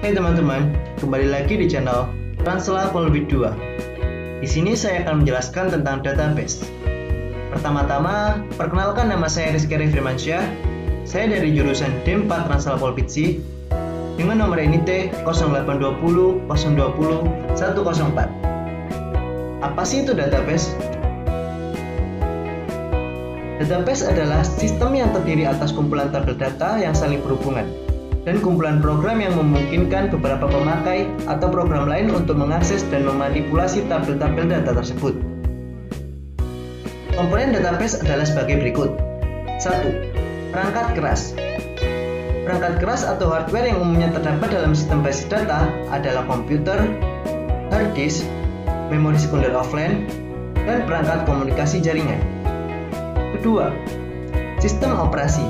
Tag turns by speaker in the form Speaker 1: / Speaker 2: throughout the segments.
Speaker 1: Hai teman-teman, kembali lagi di channel Transla Polbit 2. Di sini saya akan menjelaskan tentang database. Pertama-tama, perkenalkan nama saya Rizky Firmansyah. Saya dari jurusan D4 Transla Polbit C dengan nomor NIT 0820 020 104. Apa sih itu database? Database adalah sistem yang terdiri atas kumpulan tabel data yang saling berhubungan dan kumpulan program yang memungkinkan beberapa pemakai atau program lain untuk mengakses dan memanipulasi tabel-tabel data tersebut. Komponen database adalah sebagai berikut. 1. Perangkat keras. Perangkat keras atau hardware yang umumnya terdapat dalam sistem basis data adalah komputer, hard disk, memori sekunder offline, dan perangkat komunikasi jaringan. Kedua, sistem operasi.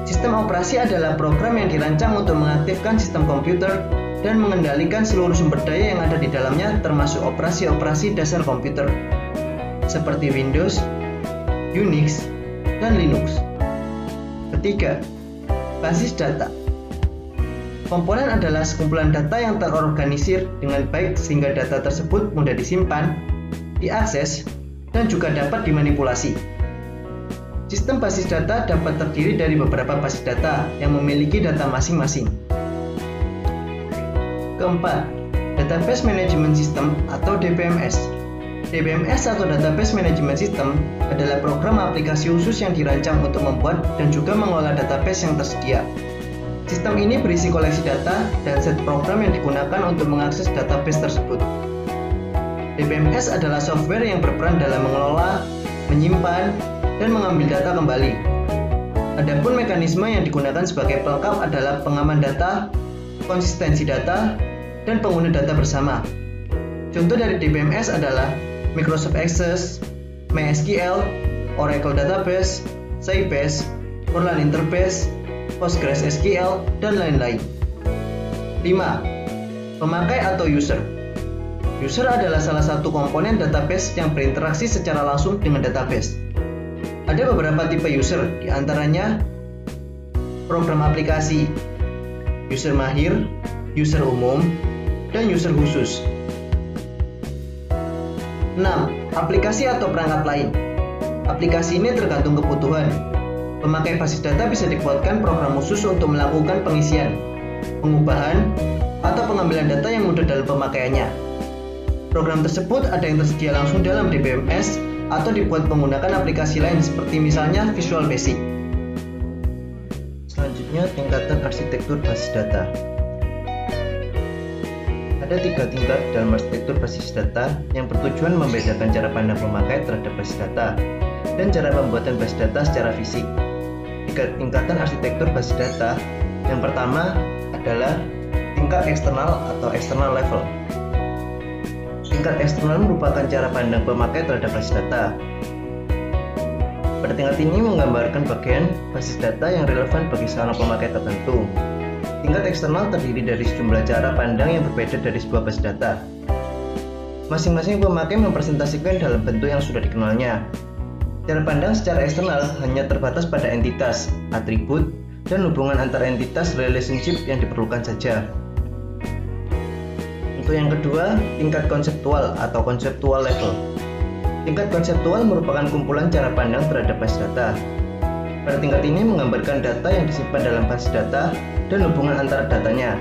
Speaker 1: Sistem operasi adalah program yang dirancang untuk mengaktifkan sistem komputer dan mengendalikan seluruh sumber daya yang ada di dalamnya, termasuk operasi-operasi dasar komputer seperti Windows, Unix, dan Linux. Ketiga, basis data. Komponen adalah sekumpulan data yang terorganisir dengan baik sehingga data tersebut mudah disimpan, diakses, dan juga dapat dimanipulasi. Sistem basis data dapat terdiri dari beberapa basis data yang memiliki data masing-masing. Keempat, Database Management System atau DBMS. DBMS atau Database Management System adalah program aplikasi khusus yang dirancang untuk membuat dan juga mengelola database yang tersedia. Sistem ini berisi koleksi data dan set program yang digunakan untuk mengakses database tersebut. DBMS adalah software yang berperan dalam mengelola, menyimpan, dan mengambil data kembali. Adapun mekanisme yang digunakan sebagai pelengkap adalah pengaman data, konsistensi data, dan pengguna data bersama. Contoh dari DBMS adalah Microsoft Access, MySQL, Oracle Database, Sybase, Orlan Interbase, PostgreSQL, dan lain-lain. 5. Pemakai atau user. User adalah salah satu komponen database yang berinteraksi secara langsung dengan database. Ada beberapa tipe user, diantaranya program aplikasi, user mahir, user umum, dan user khusus. 6. Aplikasi atau perangkat lain. Aplikasi ini tergantung kebutuhan. Pemakai basis data bisa dibuatkan program khusus untuk melakukan pengisian, pengubahan, atau pengambilan data yang mudah dalam pemakaiannya. Program tersebut ada yang tersedia langsung dalam DBMS atau dibuat menggunakan aplikasi lain seperti misalnya Visual Basic. Selanjutnya, tingkatan arsitektur basis data. Ada 3 tingkat dalam arsitektur basis data yang bertujuan membedakan cara pandang pemakai terhadap basis data dan cara pembuatan basis data secara fisik. 3 tingkatan arsitektur basis data. Yang pertama adalah tingkat eksternal atau external level. Tingkat eksternal merupakan cara pandang pemakai terhadap basis data. Pada tingkat ini menggambarkan bagian basis data yang relevan bagi seorang pemakai tertentu. Tingkat eksternal terdiri dari sejumlah cara pandang yang berbeda dari sebuah basis data. Masing-masing pemakai mempresentasikan dalam bentuk yang sudah dikenalnya. Cara pandang secara eksternal hanya terbatas pada entitas, atribut, dan hubungan antar entitas relationship yang diperlukan saja. Untuk yang kedua, tingkat konseptual atau conceptual level. Tingkat konseptual merupakan kumpulan cara pandang terhadap basis data. Pada tingkat ini menggambarkan data yang disimpan dalam basis data dan hubungan antara datanya.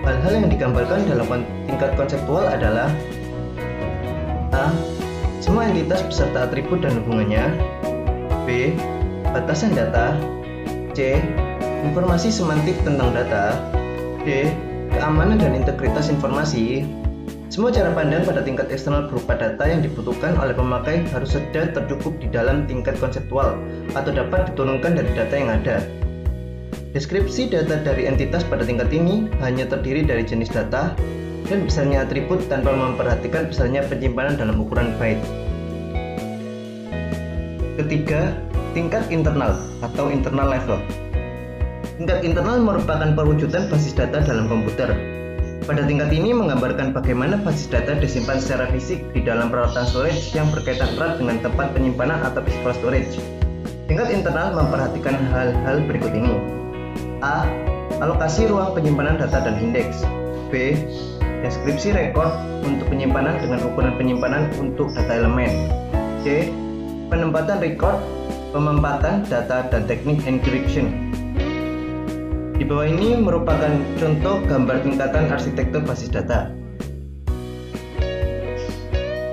Speaker 1: Hal-hal yang digambarkan dalam tingkat konseptual adalah A. Semua entitas beserta atribut dan hubungannya. B. Batasan data. C. Informasi semantik tentang data. D. Keamanan dan integritas informasi. Semua cara pandang pada tingkat eksternal berupa data yang dibutuhkan oleh pemakai harus sudah tercukup di dalam tingkat konseptual atau dapat diturunkan dari data yang ada. Deskripsi data dari entitas pada tingkat ini hanya terdiri dari jenis data dan besarnya atribut tanpa memperhatikan besarnya penyimpanan dalam ukuran byte. Ketiga, tingkat internal atau internal level. Tingkat internal merupakan perwujudan basis data dalam komputer. Pada tingkat ini menggambarkan bagaimana basis data disimpan secara fisik di dalam peralatan storage yang berkaitan erat dengan tempat penyimpanan atau physical storage. Tingkat internal memperhatikan hal-hal berikut ini. A. alokasi ruang penyimpanan data dan indeks. B. Deskripsi rekor untuk penyimpanan dengan ukuran penyimpanan untuk data elemen. C. Penempatan rekor, pemempatan data, dan teknik encryption. Di bawah ini merupakan contoh gambar tingkatan arsitektur basis data.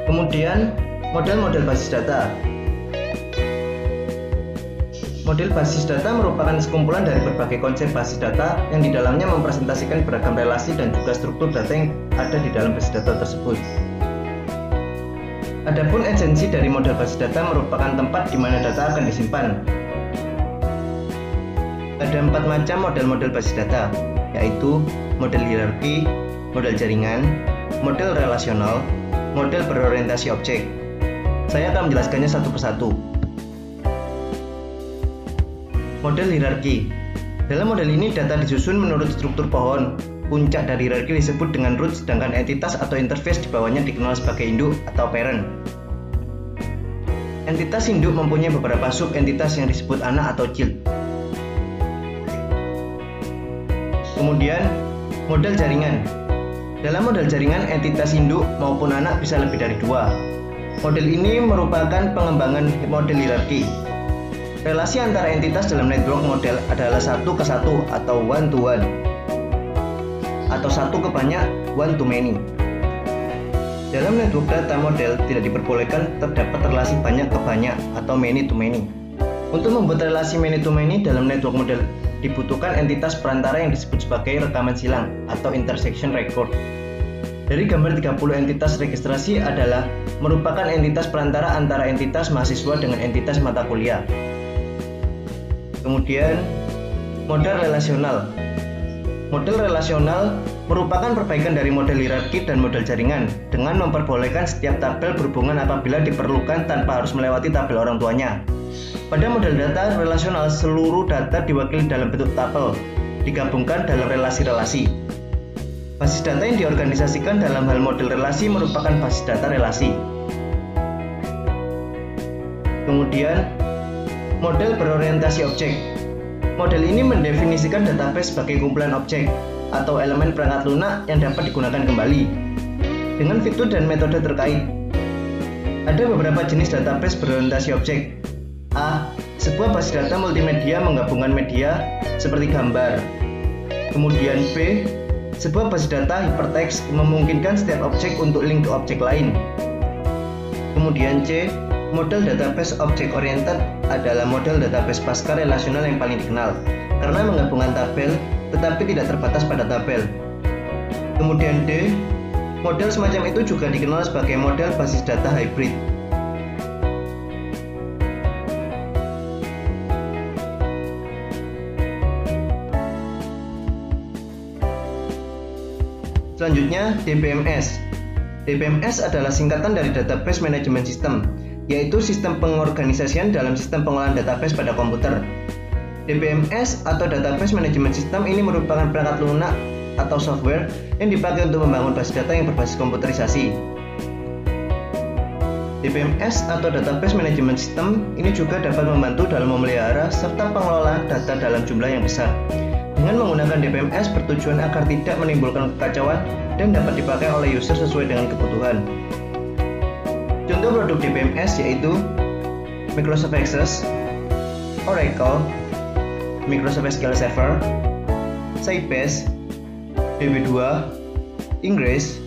Speaker 1: Kemudian, model-model basis data. Model basis data merupakan sekumpulan dari berbagai konsep basis data yang di dalamnya mempresentasikan beragam relasi dan juga struktur data yang ada di dalam basis data tersebut. Adapun esensi dari model basis data merupakan tempat di mana data akan disimpan. Ada 4 macam model-model basis data, yaitu model hierarki, model jaringan, model relasional, model berorientasi objek. Saya akan menjelaskannya satu persatu. Model hierarki. Dalam model ini data disusun menurut struktur pohon. Puncak dari hierarki disebut dengan root, sedangkan entitas atau interface di bawahnya dikenal sebagai induk atau parent. Entitas induk mempunyai beberapa sub-entitas yang disebut anak atau child. Kemudian, model jaringan. Dalam model jaringan, entitas induk maupun anak bisa lebih dari 2. Model ini merupakan pengembangan model hierarki. Relasi antara entitas dalam network model adalah 1 ke 1 atau one to one, atau 1 ke banyak, one to many. Dalam network data model tidak diperbolehkan terdapat relasi banyak ke banyak atau many to many. Untuk membuat relasi many to many dalam network model dibutuhkan entitas perantara yang disebut sebagai rekaman silang atau intersection record. Dari gambar 30 entitas registrasi adalah merupakan entitas perantara antara entitas mahasiswa dengan entitas mata kuliah. Kemudian, model relasional. Model relasional merupakan perbaikan dari model hierarki dan model jaringan dengan memperbolehkan setiap tabel berhubungan apabila diperlukan tanpa harus melewati tabel orang tuanya. Pada model data relasional, seluruh data diwakili dalam bentuk tabel, digabungkan dalam relasi-relasi. Basis data yang diorganisasikan dalam hal model relasi merupakan basis data relasi. Kemudian, model berorientasi objek. Model ini mendefinisikan database sebagai kumpulan objek atau elemen perangkat lunak yang dapat digunakan kembali dengan fitur dan metode terkait. Ada beberapa jenis database berorientasi objek. A. Sebuah basis data multimedia menggabungkan media seperti gambar. Kemudian B. Sebuah basis data hypertext memungkinkan setiap objek untuk link ke objek lain. Kemudian C. Model database object oriented adalah model database pasca relasional yang paling dikenal karena menggabungkan tabel tetapi tidak terbatas pada tabel. Kemudian D. Model semacam itu juga dikenal sebagai model basis data hybrid. Selanjutnya, DBMS. DBMS adalah singkatan dari Database Management System, yaitu sistem pengorganisasian dalam sistem pengolahan database pada komputer. DBMS atau Database Management System ini merupakan perangkat lunak atau software yang dipakai untuk membangun basis data yang berbasis komputerisasi. DBMS atau Database Management System ini juga dapat membantu dalam memelihara serta pengelolaan data dalam jumlah yang besar. Dengan menggunakan DBMS bertujuan agar tidak menimbulkan kekacauan dan dapat dipakai oleh user sesuai dengan kebutuhan. Contoh produk DBMS yaitu Microsoft Access, Oracle, Microsoft SQL Server, Sybase, DB2, Ingress,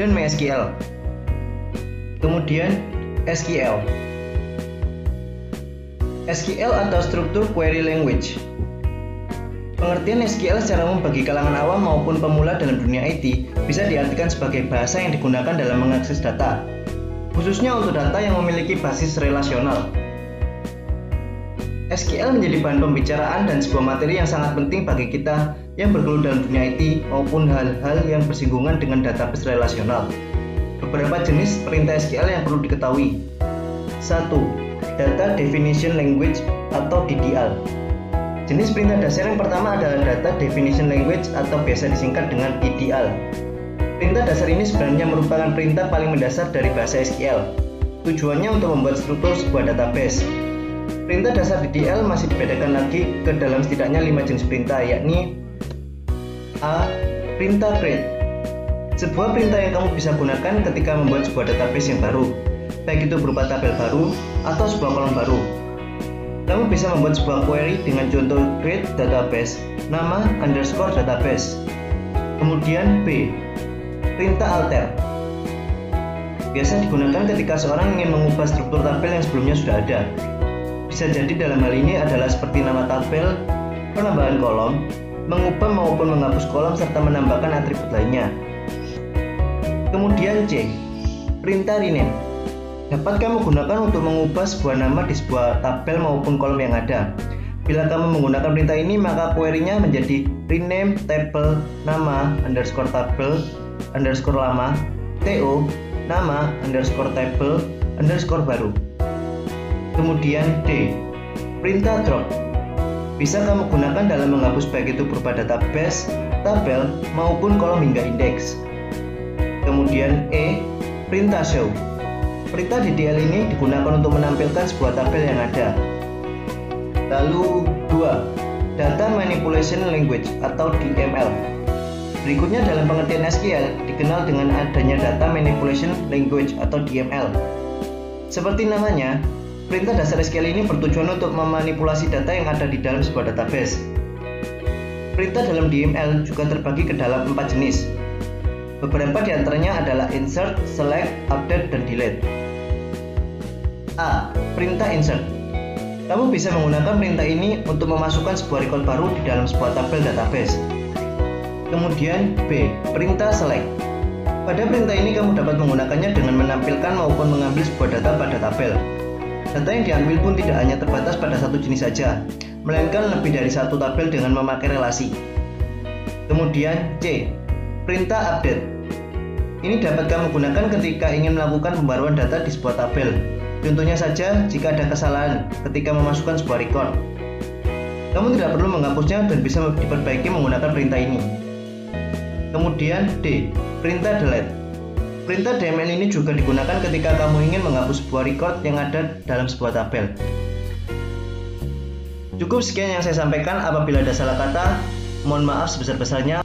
Speaker 1: dan MySQL. Kemudian SQL. SQL atau Structured Query Language. Pengertian SQL secara umum bagi kalangan awam maupun pemula dalam dunia IT bisa diartikan sebagai bahasa yang digunakan dalam mengakses data, khususnya untuk data yang memiliki basis relasional. SQL menjadi bahan pembicaraan dan sebuah materi yang sangat penting bagi kita yang bergelut dalam dunia IT maupun hal-hal yang bersinggungan dengan database relasional. Beberapa jenis perintah SQL yang perlu diketahui. 1. Data Definition Language atau DDL. Jenis perintah dasar yang pertama adalah Data Definition Language atau biasa disingkat dengan DDL. Perintah dasar ini sebenarnya merupakan perintah paling mendasar dari bahasa SQL. Tujuannya untuk membuat struktur sebuah database. Perintah dasar DDL masih dibedakan lagi ke dalam setidaknya 5 jenis perintah, yakni A. Perintah create. Sebuah perintah yang kamu bisa gunakan ketika membuat sebuah database yang baru, baik itu berupa tabel baru atau sebuah kolom baru. Kamu bisa membuat sebuah query dengan contoh create database, nama underscore database. Kemudian B. Perintah alter. Biasa digunakan ketika seorang ingin mengubah struktur tabel yang sebelumnya sudah ada. Bisa jadi dalam hal ini adalah seperti nama tabel, penambahan kolom, mengubah maupun menghapus kolom, serta menambahkan atribut lainnya. Kemudian C. Perintah rename. Dapat kamu gunakan untuk mengubah sebuah nama di sebuah tabel maupun kolom yang ada. Bila kamu menggunakan perintah ini, maka query-nya menjadi rename table nama underscore tabel underscore lama to nama underscore table underscore baru. Kemudian D. Perintah drop. Bisa kamu gunakan dalam menghapus baik itu berupa database, tabel, maupun kolom hingga indeks. Kemudian E. Perintah show. Perintah DDL ini digunakan untuk menampilkan sebuah tabel yang ada. Lalu 2. Data Manipulation Language atau DML. Berikutnya dalam pengertian SQL dikenal dengan adanya Data Manipulation Language atau DML. Seperti namanya, perintah dasar SQL ini bertujuan untuk memanipulasi data yang ada di dalam sebuah database. Perintah dalam DML juga terbagi ke dalam 4 jenis. Beberapa di antaranya adalah insert, select, update, dan delete. A. Perintah insert. Kamu bisa menggunakan perintah ini untuk memasukkan sebuah record baru di dalam sebuah tabel database. Kemudian B. Perintah select. Pada perintah ini kamu dapat menggunakannya dengan menampilkan maupun mengambil sebuah data pada tabel. Data yang diambil pun tidak hanya terbatas pada satu jenis saja, melainkan lebih dari satu tabel dengan memakai relasi. Kemudian C. Perintah update. Ini dapat kamu gunakan ketika ingin melakukan pembaruan data di sebuah tabel. Contohnya saja jika ada kesalahan ketika memasukkan sebuah record. Kamu tidak perlu menghapusnya dan bisa diperbaiki menggunakan perintah ini. Kemudian D. Perintah delete. Perintah DML ini juga digunakan ketika kamu ingin menghapus sebuah record yang ada dalam sebuah tabel. Cukup sekian yang saya sampaikan. Apabila ada salah kata, mohon maaf sebesar-besarnya.